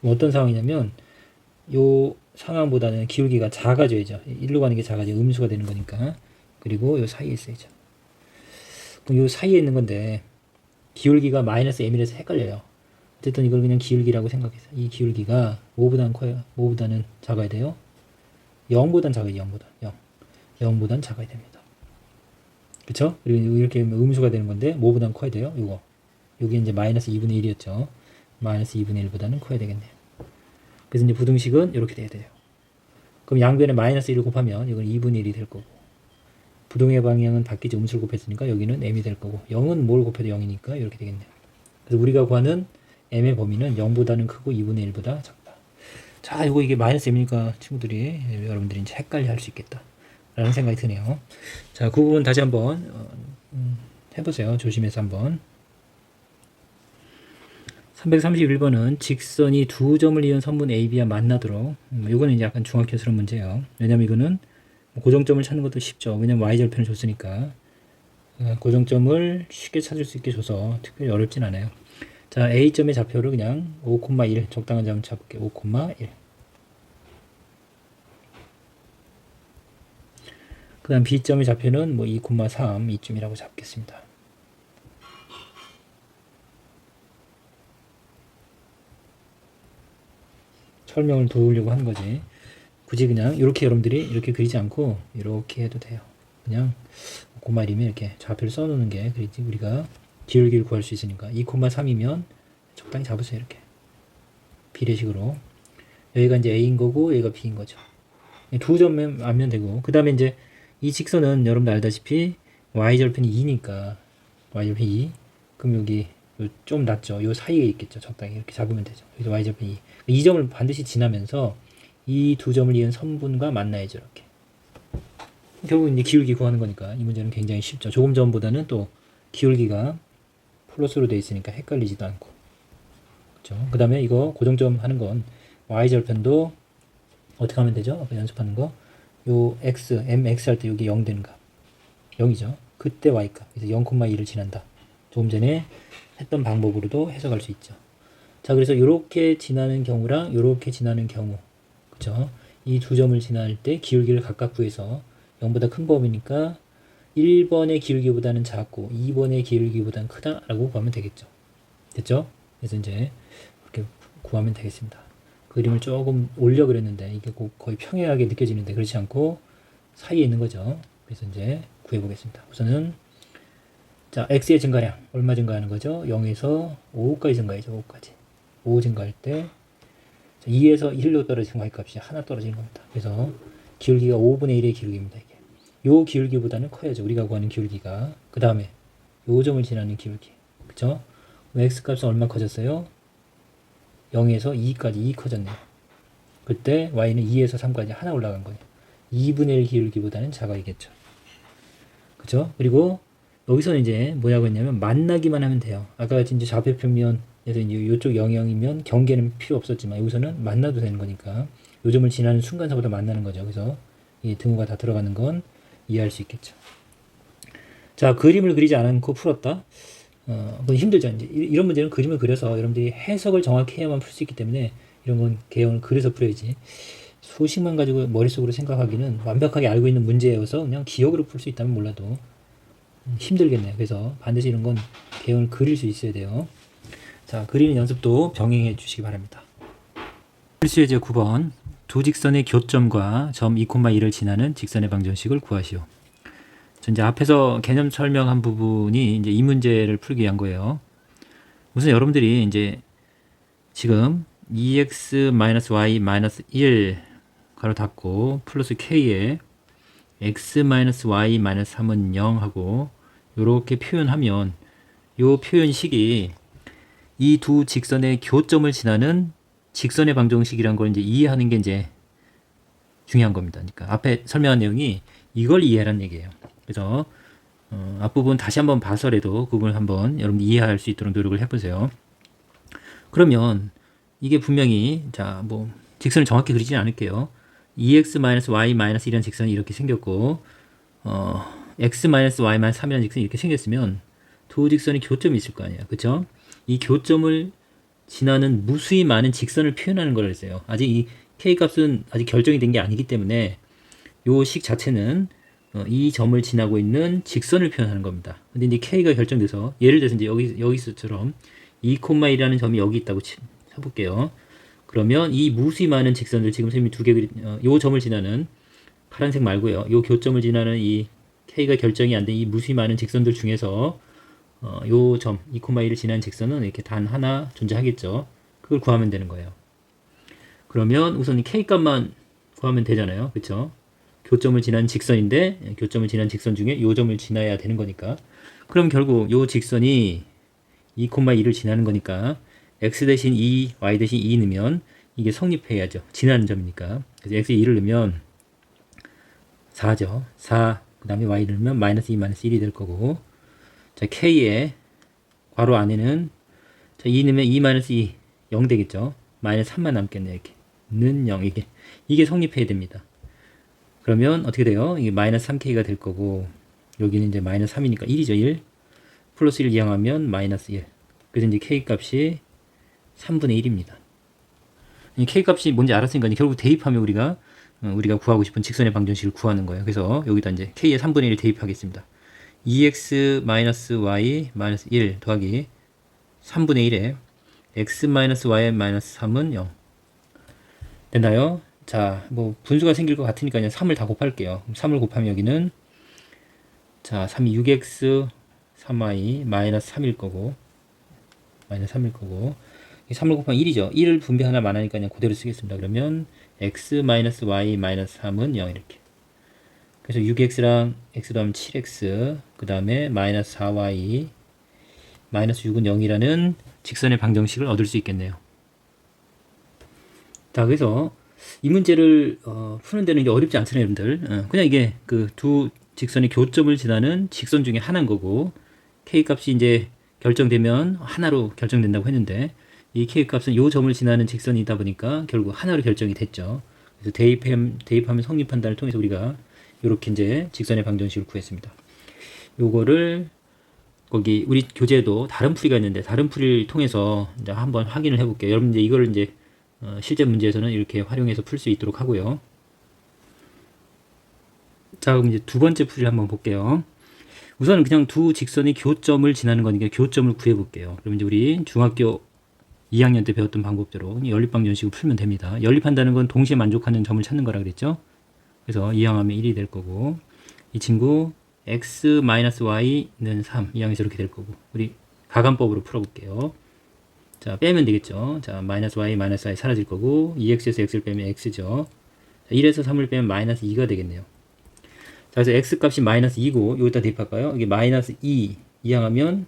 1. 어떤 상황이냐면 요 상황보다는 기울기가 작아져야죠. 1로 가는 게 작아져 음수가 되는 거니까. 그리고 요 사이에 있어야죠. 그럼 요 사이에 있는 건데 기울기가 마이너스 m이라서 헷갈려요. 어쨌든 이걸 그냥 기울기라고 생각해서 이 기울기가 5보다는 커요. 5보다는 작아야 돼요. 0보단 작아요. 0보단 작아야 됩니다. 그쵸? 그리고 이렇게 음수가 되는 건데 뭐보단 커야 돼요? 요게 이제 마이너스 2분의 1이었죠. 마이너스 2분의 1보다는 커야 되겠네요. 그래서 이제 부등식은 이렇게 돼야 돼요. 그럼 양변에 마이너스 1을 곱하면 이건 2분의 1이 될 거고 부동의 방향은 바뀌지 음수를 곱했으니까 여기는 m이 될 거고 0은 뭘 곱해도 0이니까 이렇게 되겠네요. 그래서 우리가 구하는 m의 범위는 0보다는 크고 2분의 1보다 작다. 자, 이거 이게 마이너스 m이니까 친구들이 여러분들이 이제 헷갈려 할 수 있겠다 라는 생각이 드네요. 자, 그 부분 다시 한번 해보세요. 조심해서 한번. 331번은 직선이 두 점을 이은 선분 AB와 만나도록, 이거는 이제 약간 중학교스러운 문제예요. 왜냐면 이거는 고정점을 찾는 것도 쉽죠. 왜냐면 y절편을 줬으니까 고정점을 쉽게 찾을 수 있게 줘서 특별히 어렵진 않아요. 자, A점의 좌표를 그냥 5,1 적당한 점을 잡을게요. 5,1. 그 다음 B점의 좌표는 뭐 2,3 이쯤이라고 잡겠습니다. 설명을 도우려고 한 거지. 굳이 그냥 이렇게 여러분들이 이렇게 그리지 않고 이렇게 해도 돼요. 그냥 5,1이면 이렇게 좌표를 써놓는 게 그리지 우리가 기울기를 구할 수 있으니까 2,3이면 적당히 잡으세요. 이렇게 비례식으로 여기가 이제 A인 거고 여기가 B인 거죠. 두 점만 알면 되고 그 다음에 이제 이 직선은 여러분들 알다시피 y절편이 2니까 y절편 2 그럼 여기 좀 낮죠. 요 사이에 있겠죠. 적당히 이렇게 잡으면 되죠. 여기서 y절편 2 이 점을 반드시 지나면서 이 두 점을 이은 선분과 만나야죠. 이렇게 결국 이제 기울기 구하는 거니까 이 문제는 굉장히 쉽죠. 조금 전보다는 또 기울기가 플러스로 되어 있으니까 헷갈리지도 않고 그렇죠. 그 다음에 이거 고정점 하는 건 y절편도 어떻게 하면 되죠? 아까 연습하는 거 요 x, mx 할 때 여기 0 되는 값 0이죠. 그때 y값 그래서 0,2를 지난다. 조금 전에 했던 방법으로도 해석할 수 있죠. 자, 그래서 이렇게 지나는 경우랑 이렇게 지나는 경우 그쵸? 이 두 점을 지날 때 기울기를 각각 구해서 0보다 큰 범위니까 1번의 기울기보다는 작고 2번의 기울기보다는 크다라고 구하면 되겠죠. 됐죠? 그래서 이제 그렇게 구하면 되겠습니다. 그림을 조금 올려 그랬는데 이게 거의 평행하게 느껴지는데 그렇지 않고 사이에 있는 거죠. 그래서 이제 구해 보겠습니다. 우선은 자, x의 증가량 얼마 증가하는 거죠? 0에서 5까지 증가해죠. 5까지 5 증가할 때 2에서 1로 떨어지는 y값이 하나 떨어지는 겁니다. 그래서 기울기가 5분의 1의 기울기입니다. 이게 요 기울기보다는 커야죠. 우리가 구하는 기울기가. 그 다음에 요 점을 지나는 기울기 그쵸? x값은 얼마 커졌어요? 0에서 2까지 2 커졌네요. 그때 y는 2에서 3까지 하나 올라간 거예요. 2분의 1 기울기보다는 작아야겠죠. 그쵸? 그리고 여기서는 이제 뭐라고 했냐면 만나기만 하면 돼요. 아까 같이 이제 좌표평면에서 이제 이쪽 영역이면 경계는 필요 없었지만 여기서는 만나도 되는 거니까 요 점을 지나는 순간사보다 만나는 거죠. 그래서 이 등호가 다 들어가는 건 이해할 수 있겠죠. 자, 그림을 그리지 않고 풀었다. 그건 힘들죠. 이제 이런 문제는 그림을 그려서 여러분들이 해석을 정확히 해야만 풀 수 있기 때문에 이런 건 개형을 그려서 풀어야지. 수식만 가지고 머릿속으로 생각하기는 완벽하게 알고 있는 문제여서 그냥 기억으로 풀 수 있다면 몰라도 힘들겠네요. 그래서 반드시 이런 건 개형을 그릴 수 있어야 돼요. 자, 그리는 연습도 병행해 주시기 바랍니다. 필수 예제 9번 두 직선의 교점과 점 2,2를 지나는 직선의 방정식을 구하시오. 이제 앞에서 개념 설명한 부분이 이제 이 문제를 풀기 위한 거예요. 우선 여러분들이 이제 지금 2x-y-1 가로 닫고 플러스 k에 x-y-3은 0 하고 요렇게 표현하면 요 표현식이 이 두 직선의 교점을 지나는 직선의 방정식이란 걸 이제 이해하는 게 이제 중요한 겁니다. 그러니까 앞에 설명한 내용이 이걸 이해하라는 얘기예요. 그래서 앞부분 다시 한번 봐서라도 그 부분을 한번 여러분 이해할 수 있도록 노력을 해보세요. 그러면 이게 분명히 자, 뭐 직선을 정확히 그리지는 않을게요. 2x-y-1이라는 직선이 이렇게 생겼고 x-y-3이라는 직선이 이렇게 생겼으면 두 직선이 교점이 있을 거 아니에요. 그렇죠? 이 교점을 지나는 무수히 많은 직선을 표현하는 거라 했어요. 아직 이 k값은 아직 결정이 된 게 아니기 때문에 요 식 자체는 이 점을 지나고 있는 직선을 표현하는 겁니다. 근데 이제 k가 결정돼서 예를 들어서 이제 여기서처럼 2,1이라는 점이 여기 있다고 해볼게요. 그러면 이 무수히 많은 직선들 지금 선생님이 두 개 요 점을 지나는 파란색 말고요. 요 교점을 지나는 이 k가 결정이 안 된 이 무수히 많은 직선들 중에서 요 점 2,1을 지나는 직선은 이렇게 단 하나 존재하겠죠. 그걸 구하면 되는 거예요. 그러면 우선 이 k 값만 구하면 되잖아요. 그렇죠? 교점을 지난 직선인데 교점을 지난 직선 중에 요 점을 지나야 되는 거니까 그럼 결국 요 직선이 2,2를 지나는 거니까 x 대신 2, y 대신 2 넣으면 이게 성립해야죠. 지나는 점이니까. 그래서 x에 2를 넣으면 4죠. 4, 그 다음에 y를 넣으면 마이너스 2, 마이너스 1이 될 거고, 자, k에 괄호 안에는 자, 2 넣으면 2 마이너스 2, 0 되겠죠. 마이너스 3만 남겠네요. 이렇게. 는 0, 이게 성립해야 됩니다. 그러면 어떻게 돼요? 이게 마이너스 3k가 될 거고, 여기는 이제 마이너스 3이니까 1이죠. 1. 플러스 1 이항하면 마이너스 1. 그래서 이제 k 값이 3분의 1입니다. 이 k 값이 뭔지 알았으니까 이제 결국 대입하면 우리가 구하고 싶은 직선의 방정식을 구하는 거예요. 그래서 여기다 이제 k의 3분의 1을 대입하겠습니다. 2x 마이너스 y 마이너스 1 더하기 3분의 1에 x 마이너스 y 마이너스 3은 0. 됐나요? 자, 뭐 분수가 생길 것 같으니까 그냥 3을 다 곱할게요. 3을 곱하면 여기는 자, 3이 6x 3y 마이너스 3일 거고, 마이너스 3일 거고, 3을 곱하면 1이죠. 1을 분배 하나 많으니까 그냥 그대로 쓰겠습니다. 그러면 x 마이너스 y 마이너스 3은 0 이렇게. 그래서 6x랑 x 더하면 7x, 그 다음에 마이너스 4y 마이너스 6은 0이라는 직선의 방정식을 얻을 수 있겠네요. 자, 그래서 이 문제를 푸는 데는 이제 어렵지 않잖아요, 여러분들. 그냥 이게 그 두 직선의 교점을 지나는 직선 중에 하나인 거고, k 값이 이제 결정되면 하나로 결정된다고 했는데, 이 k 값은 요 점을 지나는 직선이다 보니까 결국 하나로 결정이 됐죠. 그래서 대입하면 성립 판단을 통해서 우리가 이렇게 이제 직선의 방정식을 구했습니다. 요거를 거기 우리 교재에도 다른 풀이가 있는데 다른 풀이를 통해서 이제 한번 확인을 해볼게요. 여러분 이제 이거를 이제 실제 문제에서는 이렇게 활용해서 풀 수 있도록 하고요. 자, 그럼 이제 두 번째 풀이를 한번 볼게요. 우선은 그냥 두 직선의 교점을 지나는 거니까 교점을 구해볼게요. 그럼 이제 우리 중학교 2학년 때 배웠던 방법대로 연립방정식을 풀면 됩니다. 연립한다는 건 동시에 만족하는 점을 찾는 거라 그랬죠. 그래서 이항하면 1이 될 거고, 이 친구 x-y는 3 이항해서 이렇게 될 거고, 우리 가감법으로 풀어볼게요. 자, 빼면 되겠죠. 자, 마이너스 y 마이너스 i 사라질 거고, 2x에서 x를 빼면 x죠. 자, 1에서 3을 빼면 마이너스 2가 되겠네요. 자, 그래서 x 값이 마이너스 2고 여기다 대입할까요? 이게 마이너스 2 이항하면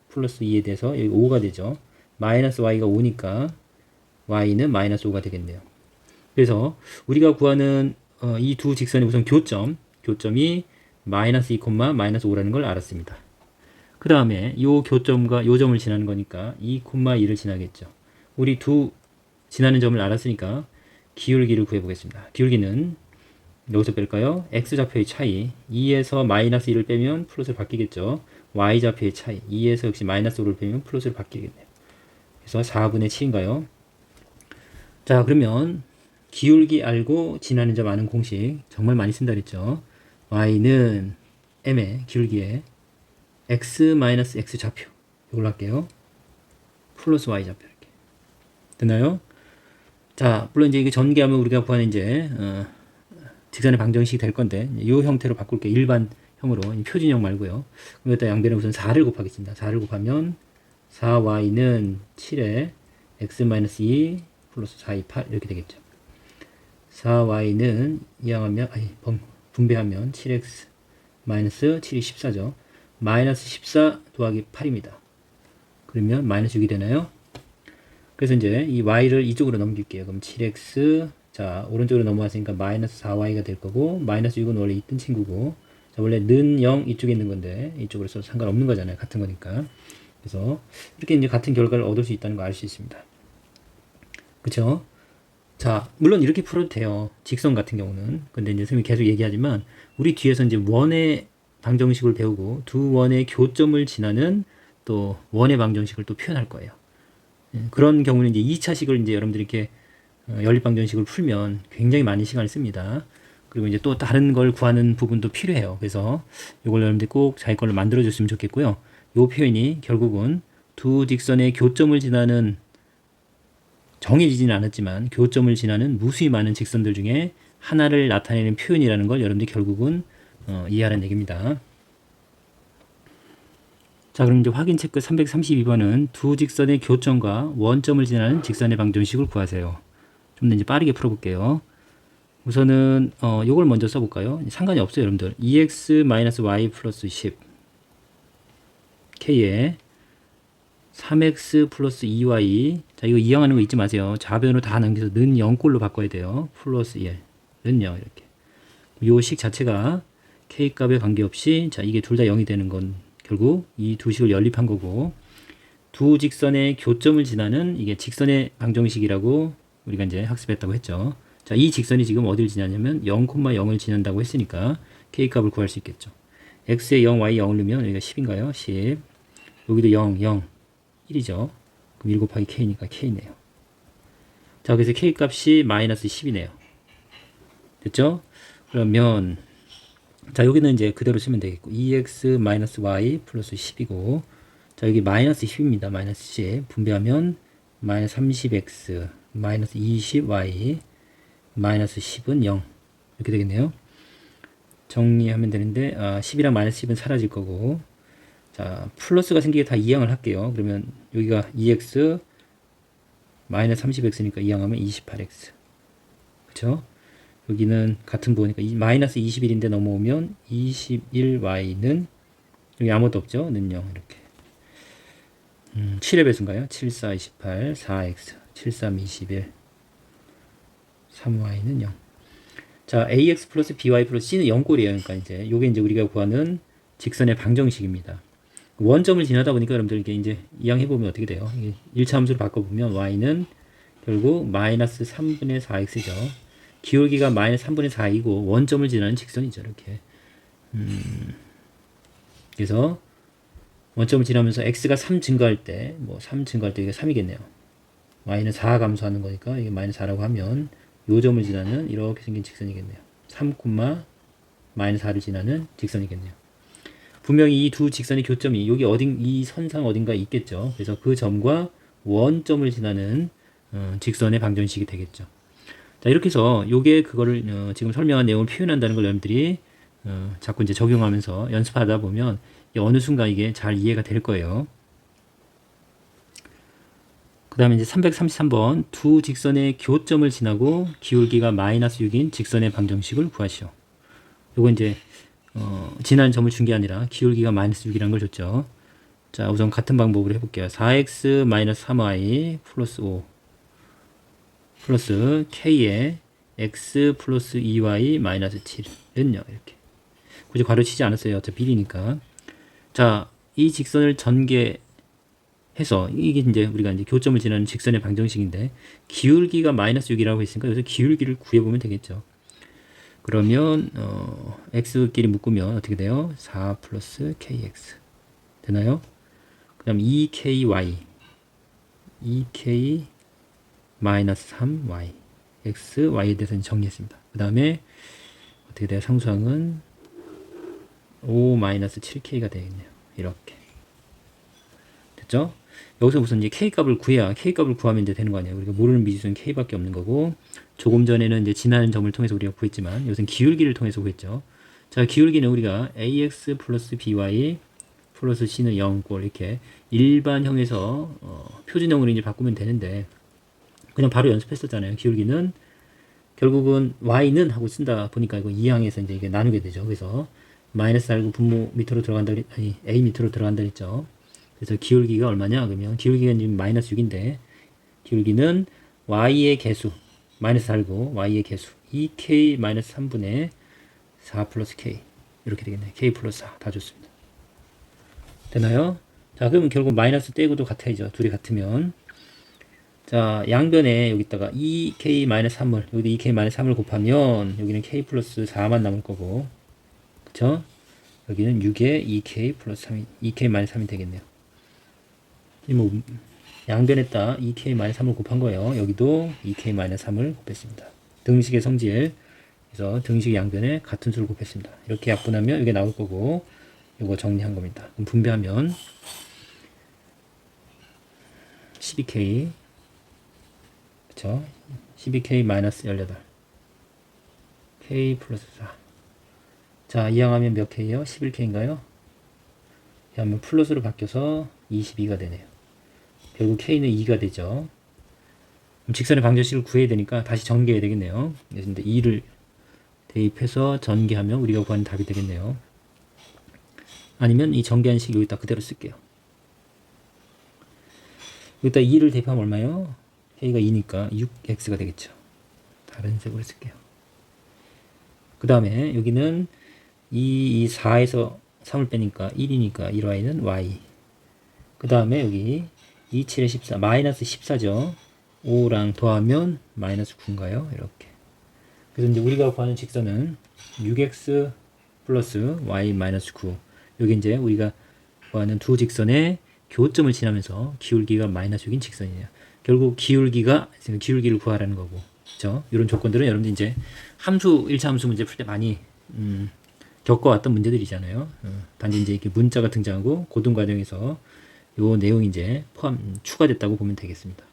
플러스 2에 대해서 여기 5가 되죠. 마이너스 y가 5니까 y는 마이너스 5가 되겠네요. 그래서 우리가 구하는 이 두 직선의 우선 교점이 마이너스 2, 마이너스 5라는 걸 알았습니다. 그 다음에 요 교점과 요 점을 지나는 거니까 2, 2를 지나겠죠. 우리 두 지나는 점을 알았으니까 기울기를 구해보겠습니다. 기울기는 여기서 뺄까요? x좌표의 차이, 2에서 마이너스 1을 빼면 플러스로 바뀌겠죠. y좌표의 차이, 2에서 역시 마이너스 5를 빼면 플러스로 바뀌겠네요. 그래서 4분의 7인가요? 자, 그러면 기울기 알고 지나는 점 아는 공식 정말 많이 쓴다 그랬죠. y는 m의 기울기에 x-x 좌표 이걸로 할게요. 플러스 y 좌표 이렇게 됐나요? 자, 물론 이제 이게 전개하면 우리가 구하는 이제 직선의 방정식이 될 건데 이 형태로 바꿀게요. 일반형으로 표준형 말고요. 그럼 여기다 양변에 우선 4를 곱하겠습니다. 4를 곱하면 4y는 7에 x-2 플러스 4, 2, 8 이렇게 되겠죠. 4y는 이항하면 분배하면 7x 마이너스 7이 14죠. 마이너스 14 더하기 8입니다. 그러면 마이너스 6이 되나요? 그래서 이제 이 y를 이쪽으로 넘길게요. 그럼 7x 자 오른쪽으로 넘어왔으니까 마이너스 4y가 될 거고, 마이너스 6은 원래 있던 친구고, 자 원래 는 0 이쪽에 있는 건데 이쪽으로 써도 상관없는 거잖아요. 같은 거니까. 그래서 이렇게 이제 같은 결과를 얻을 수 있다는 거 알 수 있습니다. 그쵸? 자, 물론 이렇게 풀어도 돼요. 직선 같은 경우는. 근데 이제 선생님이 계속 얘기하지만, 우리 뒤에서 이제 원의 방정식을 배우고, 두 원의 교점을 지나는 또 원의 방정식을 또 표현할 거예요. 그런 경우는 이제 2차식을 이제 여러분들이 이렇게 연립방정식을 풀면 굉장히 많은 시간을 씁니다. 그리고 이제 또 다른 걸 구하는 부분도 필요해요. 그래서 이걸 여러분들이 꼭 자기 걸로 만들어줬으면 좋겠고요. 이 표현이 결국은 두 직선의 교점을 지나는, 정해지지는 않았지만 교점을 지나는 무수히 많은 직선들 중에 하나를 나타내는 표현이라는 걸 여러분들이 결국은 이해하는 얘기입니다. 자, 그럼 이제 확인 체크 332번은 두 직선의 교점과 원점을 지나는 직선의 방정식을 구하세요. 좀 더 이제 빠르게 풀어볼게요. 우선은 요걸 먼저 써볼까요? 상관이 없어요, 여러분들. 2x-y 플러스 10 k에 3x 플러스 2y. 자, 이거 이항하는 거 잊지 마세요. 좌변으로 다 남겨서 는 0꼴로 바꿔야 돼요. 플러스 1. 는 0 이렇게. 요 식 자체가 k 값에 관계없이 자, 이게 둘 다 0이 되는 건 결국 이 두 식을 연립한 거고, 두 직선의 교점을 지나는 이게 직선의 방정식이라고 우리가 이제 학습했다고 했죠. 자, 이 직선이 지금 어딜 지나냐면 0,0을 지난다고 했으니까 k 값을 구할 수 있겠죠. x에 0, y에 0을 넣으면 여기가 10인가요? 10. 여기도 0, 0, 1이죠. 그럼 1 곱하기 k니까 k네요. 자, 그래서 k 값이 마이너스 10이네요. 됐죠? 그러면 자, 여기는 이제 그대로 쓰면 되겠고 2x 마이너스 y 플러스 10이고, 자, 여기 마이너스 10입니다. 마이너스 10 분배하면 마이너스 30x 마이너스 20y 마이너스 10은 0 이렇게 되겠네요. 정리하면 되는데 10이랑 마이너스 10은 사라질 거고, 자, 플러스가 생기게 다 이항을 할게요. 그러면 여기가 2x 마이너스 30x니까 이항하면 28x. 그쵸? 여기는 같은 부호니까 마이너스 21인데 넘어오면 21y는 여기 아무것도 없죠? 는 0 이렇게. 7의 배수인가요? 7, 4, 28, 4x, 7, 3, 21, 3y는 0. 자, ax 플러스 by 플러스 c는 0꼴이에요. 그러니까 이제 요게 이제 우리가 구하는 직선의 방정식입니다. 원점을 지나다 보니까 여러분들 이게 이제 이항해보면 어떻게 돼요? 1차 함수를 바꿔보면 y는 결국 마이너스 3분의 4x죠. 기울기가 마이너스 3분의 4이고 원점을 지나는 직선이죠. 이렇게. 그래서 원점을 지나면서 x가 3 증가할 때, 3 증가할 때 이게 3이겠네요. y는 4 감소하는 거니까 이게 마이너스 4라고 하면 요 점을 지나는 이렇게 생긴 직선이겠네요. 3, 마이너스 4를 지나는 직선이겠네요. 분명히 이 두 직선의 교점이 여기 이 선상 어딘가에 있겠죠. 그래서 그 점과 원점을 지나는 직선의 방정식이 되겠죠. 자, 이렇게 해서 요게 그거를 지금 설명한 내용을 표현한다는 걸 여러분들이 자꾸 이제 적용하면서 연습하다 보면 어느 순간 이게 잘 이해가 될 거예요. 그 다음에 이제 333번 두 직선의 교점을 지나고 기울기가 마이너스 6인 직선의 방정식을 구하시오. 요거 이제 지난 점을 준 게 아니라 기울기가 마이너스 6이라는 걸 줬죠. 자, 우선 같은 방법으로 해볼게요. 4x 마이너스 3y 플러스 5 플러스 k에 x 플러스 2y 마이너스 7은요. 이렇게. 굳이 괄호치지 않았어요. 어차피 비리니까. 자, 이 직선을 전개해서 이게 이제 우리가 이제 교점을 지나는 직선의 방정식인데 기울기가 마이너스 6이라고 했으니까 여기서 기울기를 구해보면 되겠죠. 그러면 x끼리 묶으면 어떻게 돼요? 4 플러스 kx 되나요? 그 다음 2ky 2k 마이너스 3y x, y에 대해서 정리했습니다. 그 다음에 어떻게 돼요? 상수항은 5 마이너스 7k가 되겠네요. 이렇게 됐죠? 여기서 우선 이제 k 값을 구해야 k 값을 구하면 이제 되는 거 아니에요. 우리가 모르는 미지수는 k밖에 없는 거고, 조금 전에는 이제 지나는 점을 통해서 우리가 구했지만 여기서는 기울기를 통해서 구했죠. 자, 기울기는 우리가 ax 플러스 by 플러스 c는 0꼴 이렇게 일반형에서 표준형으로 이제 바꾸면 되는데 그냥 바로 연습했었잖아요. 기울기는 결국은 y는 하고 쓴다 보니까 이거 2항에서 이제 이게 나누게 되죠. 그래서 마이너스 알고 분모 밑으로 들어간다, 아니 a 밑으로 들어간다 했죠. 그래서 기울기가 얼마냐? 그러면 기울기가 지금 마이너스 6인데 기울기는 y의 개수 마이너스 알고 y의 개수 2k 마이너스 3분의 4 플러스 k 이렇게 되겠네. k 플러스 4 다 좋습니다. 되나요? 자, 그러면 결국 마이너스 떼고도 같아야죠. 둘이 같으면. 자, 양변에 여기다가 2k-3을 여기도 2k-3을 곱하면 여기는 k 플러스 4만 남을 거고, 그쵸? 여기는 6에 2k 플러스 3이 2k-3이 되겠네요. 뭐 양변에다 2k-3을 곱한 거예요. 여기도 2k-3을 곱했습니다. 등식의 성질, 그래서 등식 양변에 같은 수를 곱했습니다. 이렇게 약분하면 이게 나올 거고, 이거 정리한 겁니다. 그럼 분배하면 12k, 그쵸? 12k 마이너스 18 k 플러스 4. 자, 이항하면 몇 k요? 11k인가요? 이항하면 플러스로 바뀌어서 22가 되네요. 결국 k는 2가 되죠. 그럼 직선의 방정식을 구해야 되니까 다시 전개해야 되겠네요. 그래서 이제 2를 대입해서 전개하면 우리가 구하는 답이 되겠네요. 아니면 이 전개한 식 여기다 그대로 쓸게요. 여기다 2를 대입하면 얼마요? k가 2니까 6x가 되겠죠. 다른 색으로 쓸게요. 그 다음에 여기는 이 4에서 3을 빼니까 1이니까 1y는 y. 그 다음에 여기 2, 7에 14, 마이너스 14죠. 5랑 더하면 마이너스 9인가요? 이렇게. 그래서 이제 우리가 구하는 직선은 6x 플러스 y 마이너스 9. 여기 이제 우리가 구하는 두 직선의 교점을 지나면서 기울기가 마이너스 6인 직선이에요. 결국 기울기를 구하라는 거고. 그렇죠? 이런 조건들은 여러분들 이제 함수 1차 함수 문제 풀 때 많이 겪어왔던 문제들이잖아요. 단지 이제 이렇게 문자가 등장하고 고등 과정에서 요 내용이 이제 추가됐다고 보면 되겠습니다.